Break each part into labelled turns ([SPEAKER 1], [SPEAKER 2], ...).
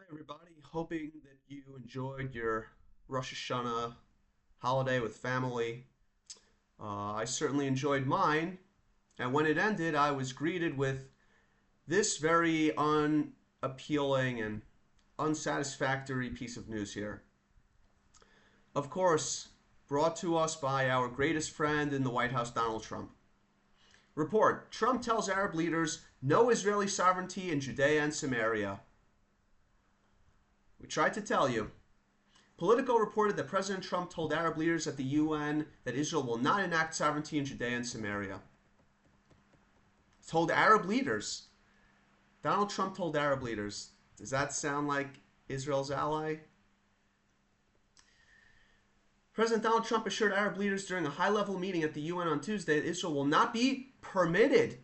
[SPEAKER 1] Hi, everybody. Hoping that you enjoyed your Rosh Hashanah holiday with family. I certainly enjoyed mine, and when it ended, I was greeted with this very unappealing and unsatisfactory piece of news here. Of course, brought to us by our greatest friend in the White House, Donald Trump. Report: Trump tells Arab leaders no Israeli sovereignty in Judea and Samaria. We tried to tell you. Politico reported that President Trump told Arab leaders at the UN that Israel will not enact sovereignty in Judea and Samaria. Told Arab leaders. Donald Trump told Arab leaders. Does that sound like Israel's ally? President Donald Trump assured Arab leaders during a high-level meeting at the UN on Tuesday that Israel will not be permitted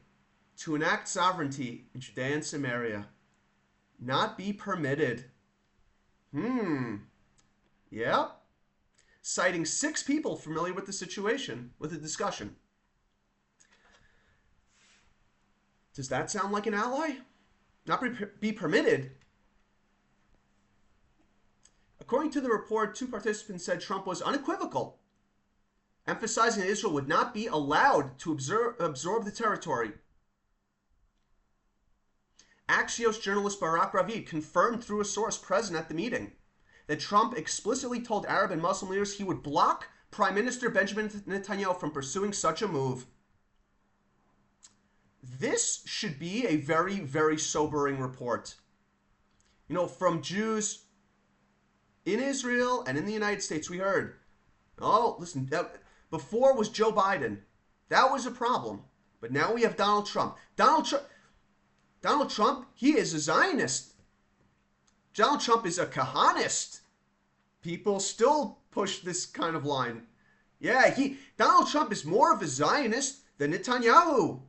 [SPEAKER 1] to enact sovereignty in Judea and Samaria. Not be permitted. Yep. Citing 6 people familiar with the situation, with the discussion. Does that sound like an ally? Not be permitted. According to the report, 2 participants said Trump was unequivocal, emphasizing that Israel would not be allowed to absorb the territory. Axios journalist Barak Ravid confirmed through a source present at the meeting that Trump explicitly told Arab and Muslim leaders he would block Prime Minister Benjamin Netanyahu from pursuing such a move. This should be a very, very sobering report. You know, from Jews in Israel and in the United States, we heard, oh, listen, before was Joe Biden. That was a problem. But now we have Donald Trump. Donald Trump, he is a Zionist. Donald Trump is a Kahanist. People still push this kind of line. Yeah, Donald Trump is more of a Zionist than Netanyahu.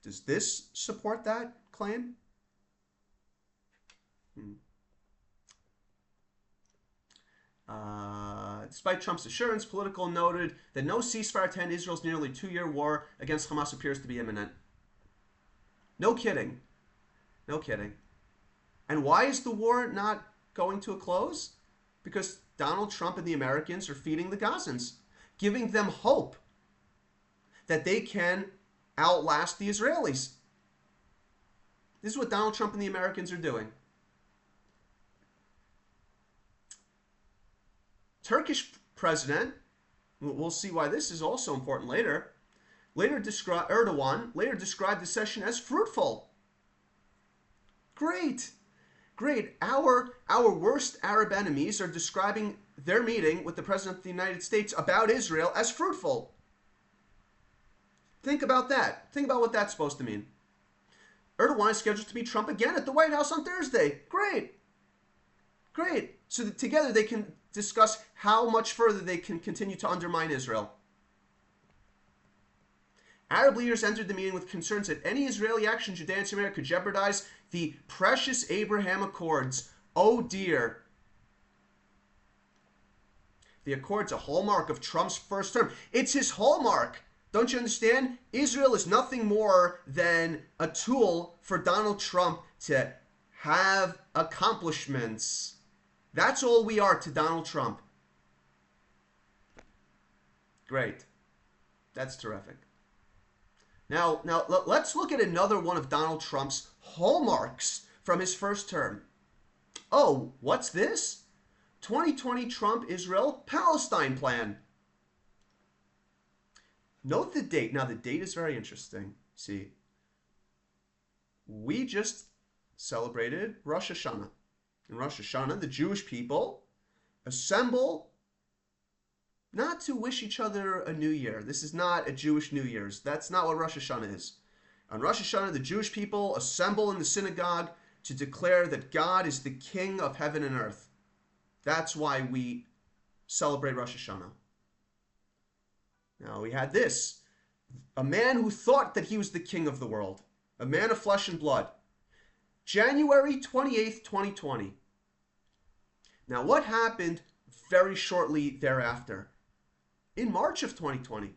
[SPEAKER 1] Does this support that claim? Despite Trump's assurance, Politico noted that no ceasefire to end Israel's nearly 2-year war against Hamas appears to be imminent. No kidding. No kidding. And why is the war not going to a close? Because Donald Trump and the Americans are feeding the Gazans, giving them hope that they can outlast the Israelis. This is what Donald Trump and the Americans are doing. Turkish president, we'll see why this is also important later, Erdogan later described the session as fruitful. Great. Great. Our worst Arab enemies are describing their meeting with the President of the United States about Israel as fruitful. Think about that. Think about what that's supposed to mean. Erdogan is scheduled to meet Trump again at the White House on Thursday. Great. Great. So that together they can discuss how much further they can continue to undermine Israel. Arab leaders entered the meeting with concerns that any Israeli action in Judea and Samaria could jeopardize the precious Abraham Accords. Oh dear. The Accords, a hallmark of Trump's first term. It's his hallmark. Don't you understand? Israel is nothing more than a tool for Donald Trump to have accomplishments. That's all we are to Donald Trump. Great. That's terrific. Now let's look at another one of Donald Trump's hallmarks from his first term. Oh, what's this? 2020 Trump-Israel-Palestine plan. Note the date. Now, the date is very interesting. See, we just celebrated Rosh Hashanah. In Rosh Hashanah, the Jewish people assemble not to wish each other a new year. This is not a Jewish New Year's. That's not what Rosh Hashanah is. On Rosh Hashanah, the Jewish people assemble in the synagogue to declare that God is the King of heaven and earth. That's why we celebrate Rosh Hashanah. Now, we had this. A man who thought that he was the king of the world. A man of flesh and blood. January 28th, 2020. Now, what happened very shortly thereafter? In March of 2020,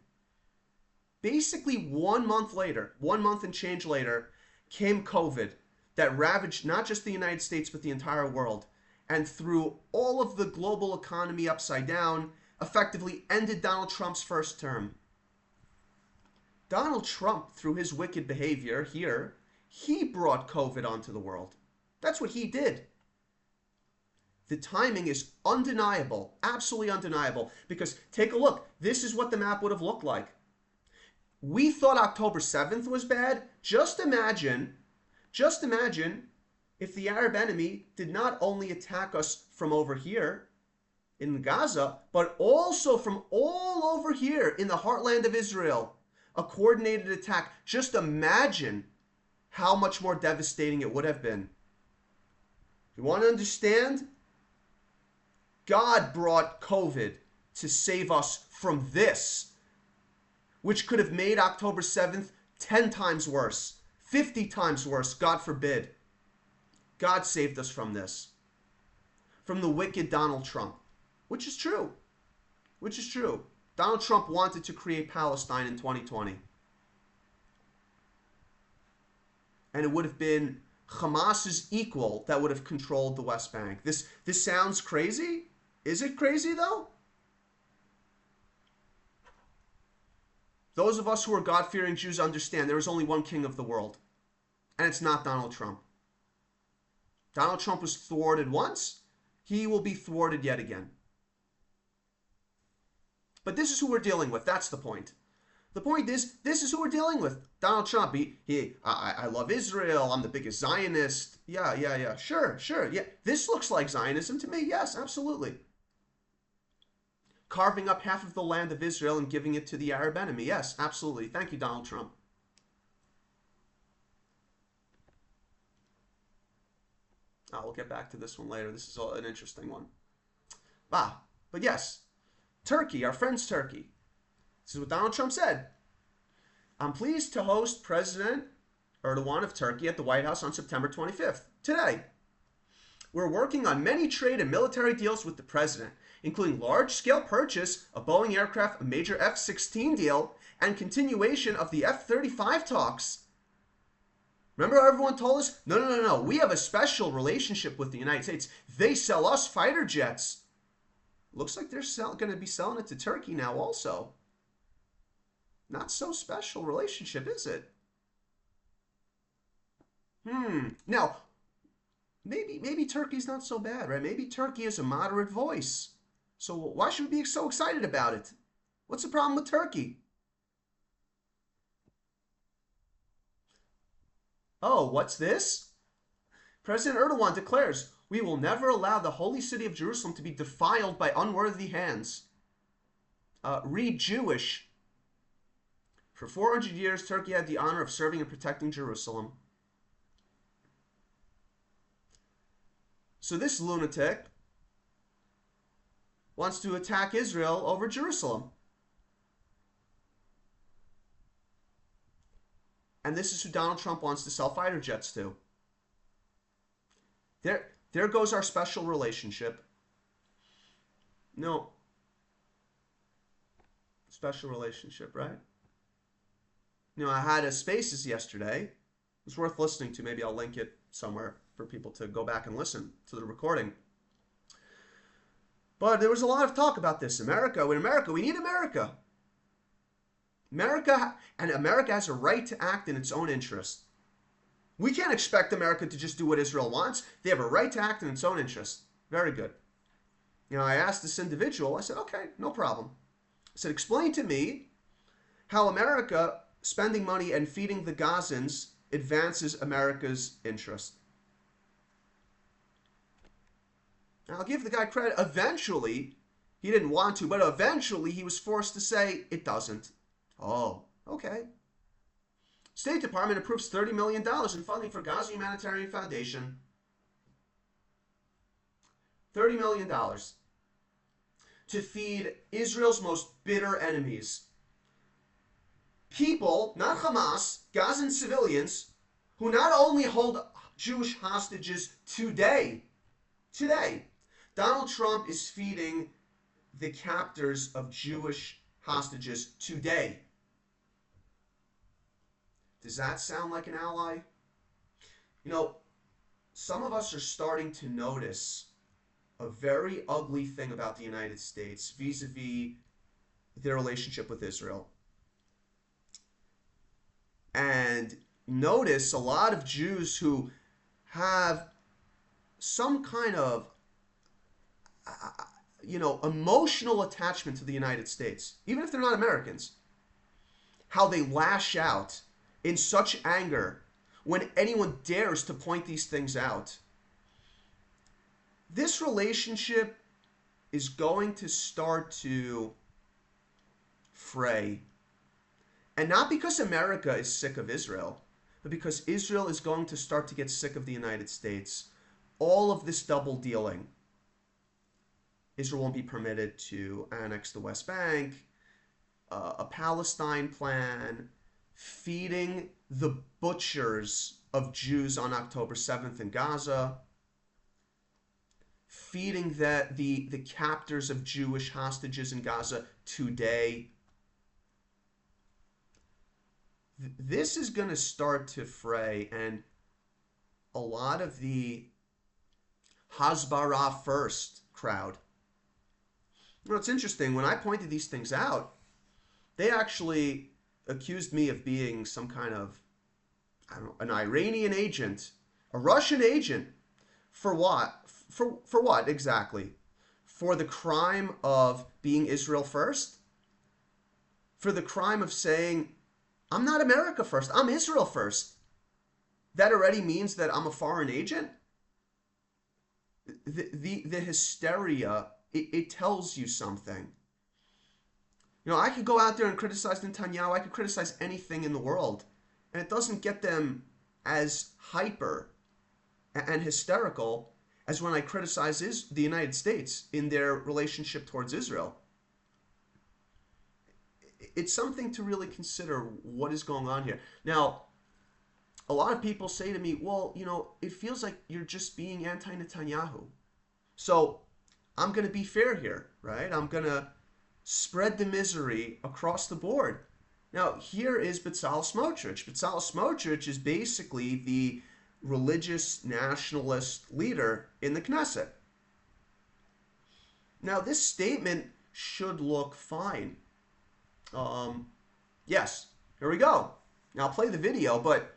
[SPEAKER 1] basically 1 month later, 1 month and change later, came COVID. that ravaged not just the United States, but the entire world, and threw all of the global economy upside down, effectively ended Donald Trump's first term. Donald Trump, through his wicked behavior here, he brought COVID onto the world. That's what he did. The timing is undeniable, absolutely undeniable, because take a look. This is what the map would have looked like. We thought October 7th was bad. Just imagine if the Arab enemy did not only attack us from over here in Gaza, but also from all over here in the heartland of Israel. A coordinated attack. Just imagine how much more devastating it would have been. You want to understand? God brought COVID to save us from this, which could have made October 7th 10 times worse, 50 times worse, God forbid. God saved us from this, from the wicked Donald Trump, which is true, Donald Trump wanted to create Palestine in 2020. And it would have been Hamas's equal that would have controlled the West Bank. This sounds crazy. Is it crazy, though? Those of us who are God-fearing Jews understand there is only one king of the world, and it's not Donald Trump. Donald Trump was thwarted once. He will be thwarted yet again. But this is who we're dealing with. That's the point. The point is, this is who we're dealing with. Donald Trump, I love Israel. I'm the biggest Zionist. Yeah. Sure. Yeah, this looks like Zionism to me. Yes, absolutely. Carving up half of the land of Israel and giving it to the Arab enemy. Yes, absolutely. Thank you, Donald Trump. We'll get back to this one later. This is an interesting one. But yes, Turkey, our friends Turkey. This is what Donald Trump said. I'm pleased to host President Erdogan of Turkey at the White House on September 25th, today. We're working on many trade and military deals with the president, including large-scale purchase of Boeing aircraft, a major F-16 deal, and continuation of the F-35 talks. Remember how everyone told us, no, we have a special relationship with the United States. They sell us fighter jets. Looks like they're going to be selling it to Turkey now also. Not so special relationship, is it? Now, maybe Turkey's not so bad, right? Maybe Turkey is a moderate voice. So why should we be so excited about it? What's the problem with Turkey? Oh, what's this? President Erdogan declares, we will never allow the holy city of Jerusalem to be defiled by unworthy hands. Read Jewish. For 400 years, Turkey had the honor of serving and protecting Jerusalem. So this lunatic wants to attack Israel over Jerusalem. And this is who Donald Trump wants to sell fighter jets to. There goes our special relationship. No. Special relationship, right? I had a Spaces yesterday. It was worth listening to. Maybe I'll link it somewhere for people to go back and listen to the recording. But there was a lot of talk about this. America, we need America. America has a right to act in its own interest. We can't expect America to just do what Israel wants. They have a right to act in its own interest. Very good. I asked this individual, I said, okay, no problem. I said, explain to me how America spending money and feeding the Gazans advances America's interest. And I'll give the guy credit. Eventually, he didn't want to, but eventually he was forced to say it doesn't. Oh, okay. State Department approves $30 million in funding for Gaza Humanitarian Foundation. $30 million to feed Israel's most bitter enemies. People, not Hamas, Gazan civilians, who not only hold Jewish hostages today, Donald Trump is feeding the captors of Jewish hostages today. Does that sound like an ally? some of us are starting to notice a very ugly thing about the United States vis-a-vis their relationship with Israel. And notice a lot of Jews who have some kind of emotional attachment to the United States, even if they're not Americans, how they lash out in such anger when anyone dares to point these things out. This relationship is going to start to fray. And not because America is sick of Israel, but because Israel is going to start to get sick of the United States. All of this double dealing. Israel won't be permitted to annex the West Bank, a Palestine plan, feeding the butchers of Jews on October 7th in Gaza, feeding the captors of Jewish hostages in Gaza today. This is going to start to fray, and a lot of the Hasbara first crowd. It's interesting. When I pointed these things out, they actually accused me of being some kind of, an Iranian agent, a Russian agent. For what? For what exactly? For the crime of being Israel first? For the crime of saying, I'm not America first, I'm Israel first. That already means that I'm a foreign agent? The hysteria, it tells you something. I could go out there and criticize Netanyahu. I could criticize anything in the world. And it doesn't get them as hyper and hysterical as when I criticize the United States in their relationship towards Israel. It's something to really consider what is going on here. Now, a lot of people say to me, well, it feels like you're just being anti-Netanyahu. So I'm going to be fair here, right? I'm going to spread the misery across the board. Now, here is Bezalel Smotrich. Bezalel Smotrich is basically the religious nationalist leader in the Knesset. Now, this statement should look fine. Yes, here we go. Now, I'll play the video, but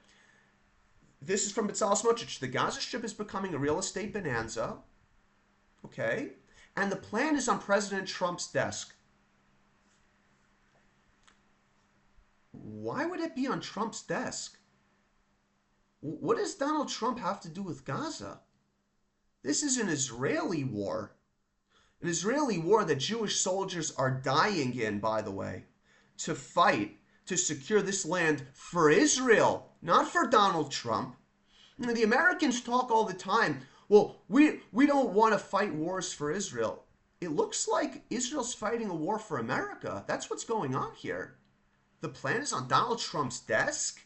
[SPEAKER 1] this is from Bezalel Smotrich. The Gaza Strip is becoming a real estate bonanza. Okay? And the plan is on President Trump's desk. Why would it be on Trump's desk? What does Donald Trump have to do with Gaza? This is an Israeli war. An Israeli war that Jewish soldiers are dying in, by the way, to fight, to secure this land for Israel, not for Donald Trump. The Americans talk all the time, well, we don't want to fight wars for Israel. It looks like Israel's fighting a war for America. That's what's going on here. The plan is on Donald Trump's desk?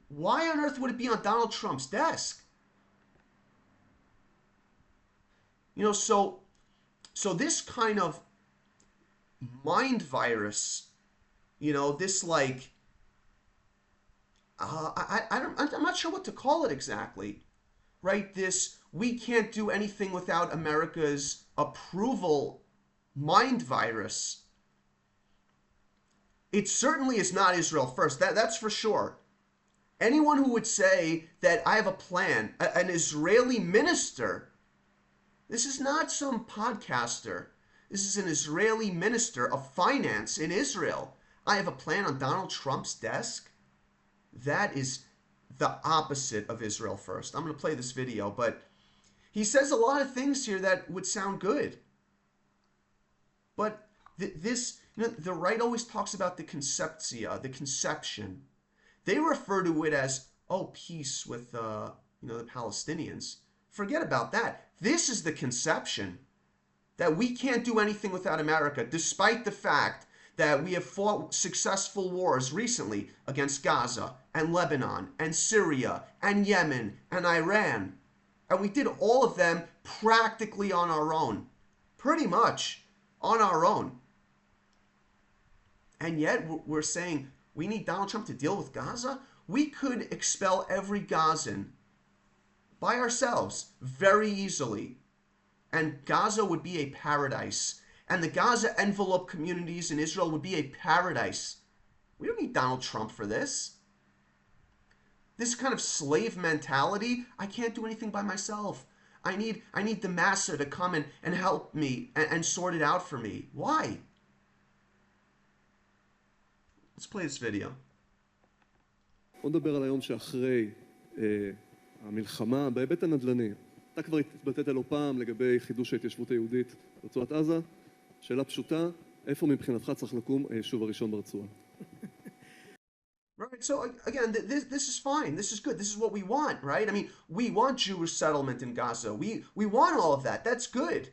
[SPEAKER 1] Why on earth would it be on Donald Trump's desk? So this kind of mind virus, this like, I'm not sure what to call it exactly, right? This, we can't do anything without America's approval mind virus. It certainly is not Israel first. That's for sure. Anyone who would say that I have a plan, an Israeli minister, this is not some podcaster. This is an Israeli minister of finance in Israel. I have a plan on Donald Trump's desk. That is the opposite of Israel first. I'm going to play this video, but he says a lot of things here that would sound good. But the right always talks about the conceptia, the conception. They refer to it as, peace with, the Palestinians. Forget about that. This is the conception that we can't do anything without America, despite the fact that we have fought successful wars recently against Gaza and Lebanon and Syria and Yemen and Iran. And we did all of them practically on our own. Pretty much on our own. And yet we're saying we need Donald Trump to deal with Gaza? We could expel every Gazan by ourselves very easily. And Gaza would be a paradise. And the Gaza envelope communities in Israel would be a paradise. We don't need Donald Trump for this. This kind of slave mentality, I can't do anything by myself. I need the massa to come and help me and sort it out for me. Why? Let's play this video.
[SPEAKER 2] בוא נדבר על היום שאחרי המלחמה בהיבט הנדל"ני. אתה כבר התבטאת לא פעם לגבי חידוש ההתיישבות היהודית ברצועת עזה. שאלה פשוטה, איפה מבחינתך צריך לקום היישוב הראשון ברצועה?
[SPEAKER 1] Right, so again, this is fine. This is good. This is what we want, right? I mean, we want Jewish settlement in Gaza. We want all of that. That's good.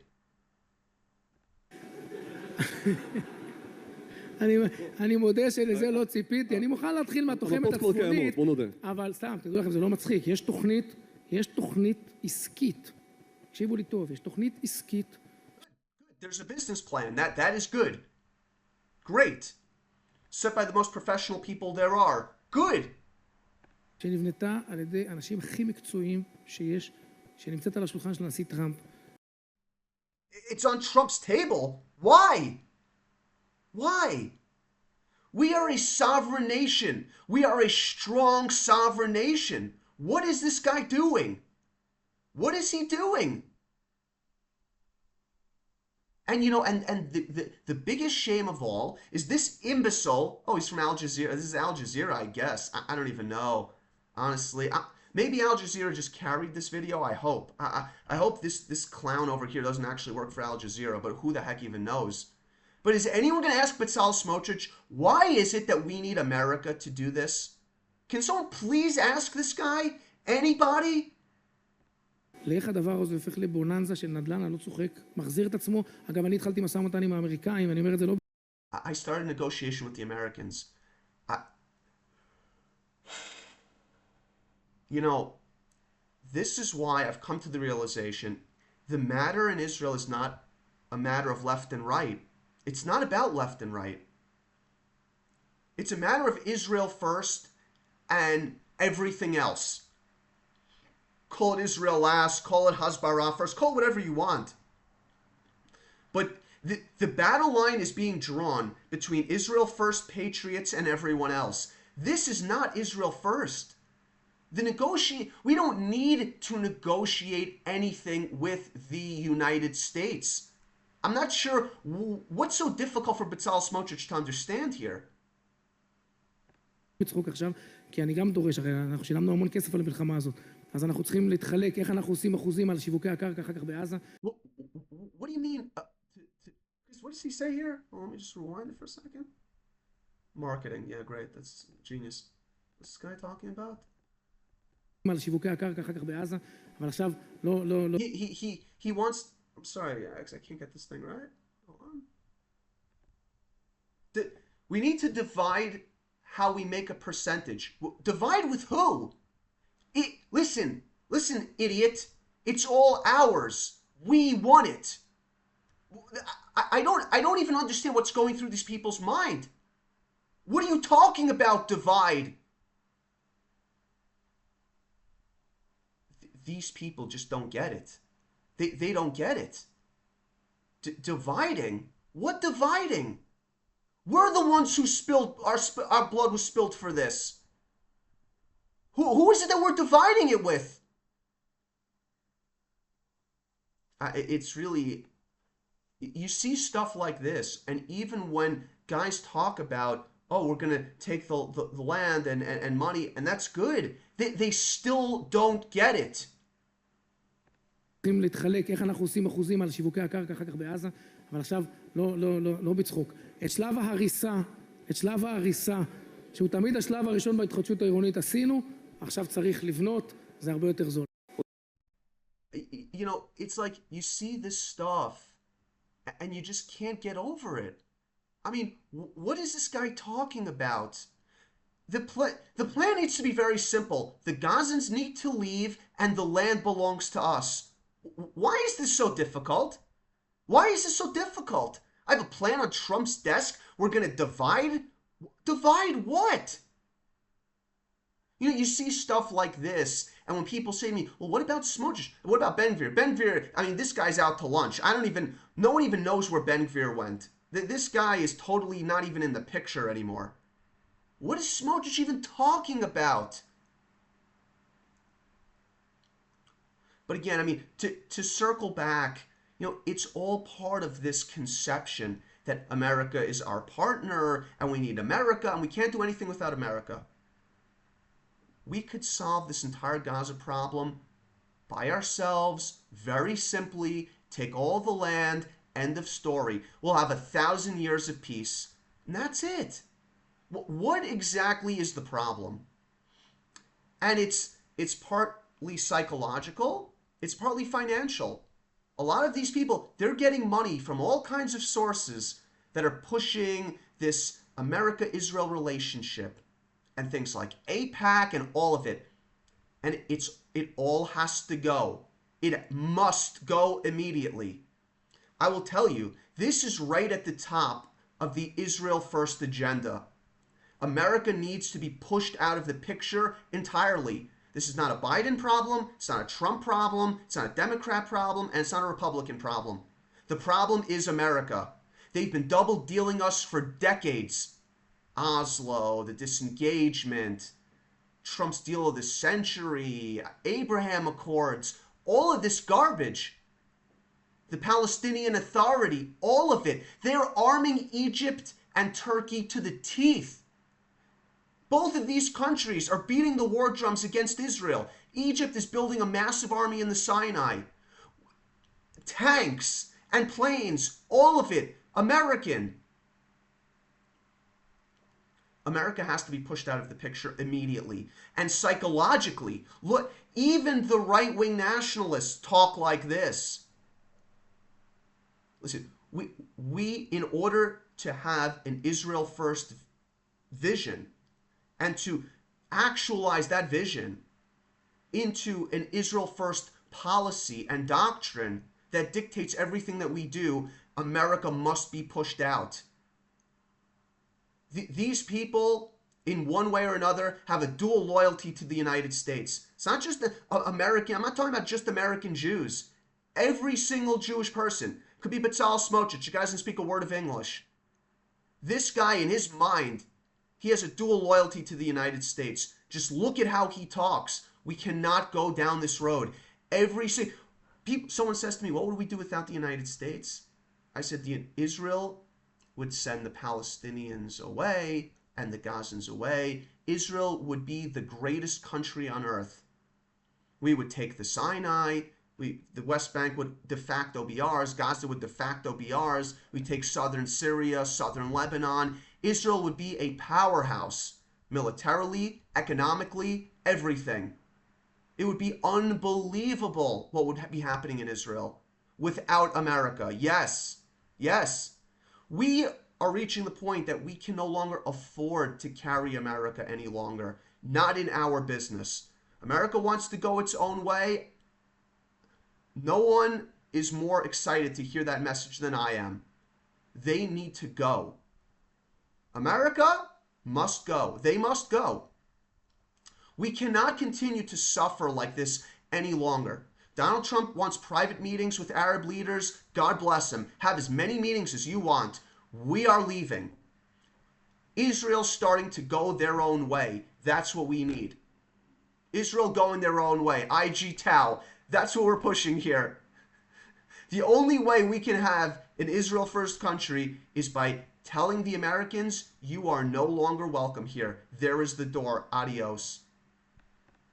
[SPEAKER 3] אני מודה שלזה לא ציפיתי. אני מוכן להתחיל מהתוחמת הצפונית, אבל סתם, תדעו לכם, זה לא מצחיק. יש תוכנית עסקית. תקשיבו לי טוב, יש תוכנית עסקית.
[SPEAKER 1] There's a business plan. That is good. Great. Set by the most professional people there are. Good.
[SPEAKER 3] שנבנתה על ידי אנשים הכי מקצועיים שיש, שנמצאת על השולחן של הנשיא טראמפ.
[SPEAKER 1] It's on Trump's table. Why? Why? We are a sovereign nation. We are a strong sovereign nation. What is this guy doing? What is he doing? And you know, and the biggest shame of all is this imbecile. Oh, he's from Al Jazeera. This is Al Jazeera, I guess. I don't even know. Honestly, maybe Al Jazeera just carried this video. I hope. I hope this clown over here doesn't actually work for Al Jazeera, but who the heck even knows? But is anyone going to ask Bezalel Smotrich, why is it that we need America to do this? Can someone please ask this guy? Anybody?
[SPEAKER 3] לאיך הדבר הזה הופך לבוננזה של נדל"ן, אני לא צוחק, מחזיר את עצמו. אגב, אני התחלתי משא ומתן עם האמריקאים, אני אומר את זה לא...
[SPEAKER 1] I started negotiation with the Americans. You know, this is why I've come to the realization the matter in Israel is not a matter of left and right. It's not about left and right. It's a matter of Israel first and everything else. Call it Israel last, call it Hasbara first, call it whatever you want. But the battle line is being drawn between Israel first patriots and everyone else. This is not Israel first. We don't need to negotiate anything with the United States. I'm not sure what's so difficult for Bezalel Smotrich to understand here.
[SPEAKER 3] בצחוק עכשיו, כי אני גם דורש, הרי אנחנו שילמנו המון כסף על המלחמה הזאת. אז אנחנו צריכים להתחלק, איך אנחנו עושים אחוזים על שיווקי הקרקע אחר כך בעזה.
[SPEAKER 1] What do you mean? What does he say here? Oh, let me just rewind it for a second. Marketing, yeah, great, that's genius. What's this guy talking about?
[SPEAKER 3] על שיווקי הקרקע אחר כך בעזה, אבל עכשיו לא...
[SPEAKER 1] He wants... I'm sorry, I can't get this thing right. Hold on. We need to divide how we make a percentage. Divide with who? Listen, idiot. It's all ours. We want it. I don't even understand what's going through these people's mind. What are you talking about, divide? These people just don't get it. They don't get it. Dividing? What dividing? We're the ones who spilled, our blood was spilled for this. Who is it that we're dividing it with? It's really, you see stuff like this, and even when guys talk about, oh, we're going to take the land and money, and that's good, they still don't get it.
[SPEAKER 3] צריכים להתחלק, איך אנחנו עושים אחוזים על שיווקי הקרקע אחר כך בעזה, אבל עכשיו לא בצחוק. את שלב ההריסה, שהוא תמיד השלב הראשון בהתחדשות העירונית עשינו, עכשיו צריך לבנות, זה הרבה יותר זול.
[SPEAKER 1] You know, it's like you see this stuff and you just can't get over it. I mean, what is this guy talking about? The plan needs to be very simple. The Gazans need to leave and the land belongs to us. Why is this so difficult? Why is this so difficult? I have a plan on Trump's desk. We're going to divide? Divide what? You know, you see stuff like this, and when people say to me, well, what about Smotrich? What about Ben-Gvir? Ben-Gvir, I mean, this guy's out to lunch. No one even knows where Ben-Gvir went. This guy is totally not even in the picture anymore. What is Smotrich even talking about? But again, I mean, to circle back, you know, it's all part of this conception that America is our partner and we need America and we can't do anything without America. We could solve this entire Gaza problem by ourselves, very simply, take all the land, end of story. We'll have 1,000 years of peace, and that's it. What exactly is the problem? And it's partly psychological, it's partly financial. A lot of these people, they're getting money from all kinds of sources that are pushing this America-Israel relationship and things like AIPAC and all of it. And it all has to go. It must go immediately. I will tell you, this is right at the top of the Israel First agenda. America needs to be pushed out of the picture entirely. This is not a Biden problem, it's not a Trump problem, it's not a Democrat problem, and it's not a Republican problem. The problem is America. They've been double dealing us for decades. Oslo, the disengagement, Trump's deal of the century, Abraham Accords, all of this garbage. The Palestinian Authority, all of it. They're arming Egypt and Turkey to the teeth. Both of these countries are beating the war drums against Israel. Egypt is building a massive army in the Sinai. Tanks and planes, all of it, American. America has to be pushed out of the picture immediately. And psychologically, look, even the right-wing nationalists talk like this. Listen, we in order to have an Israel first vision and to actualize that vision into an Israel first policy and doctrine that dictates everything that we do, America must be pushed out. These people, in one way or another, have a dual loyalty to the United States. It's not just American, I'm not talking about just American Jews. Every single Jewish person, could be Bezalel Smotrich, you guys doesn't speak a word of English. This guy, in his mind, he has a dual loyalty to the United States. Just look at how he talks. We cannot go down this road. Someone says to me, what would we do without the United States? I said, Israel would send the Palestinians away and the Gazans away. Israel would be the greatest country on earth. We would take the Sinai. The West Bank would de facto be ours. Gaza would de facto be ours. We'd take southern Syria, southern Lebanon. Israel would be a powerhouse, militarily, economically, everything. It would be unbelievable what would be happening in Israel without America. Yes, yes. We are reaching the point that we can no longer afford to carry America any longer. Not in our business. America wants to go its own way. No one is more excited to hear that message than I am. They need to go. America must go. They must go. We cannot continue to suffer like this any longer. Donald Trump wants private meetings with Arab leaders. God bless him. Have as many meetings as you want. We are leaving. Israel's starting to go their own way. That's what we need. Israel going their own way. IG Tau. That's what we're pushing here. The only way we can have an Israel first country is by telling the Americans, you are no longer welcome here. There is the door. Adios.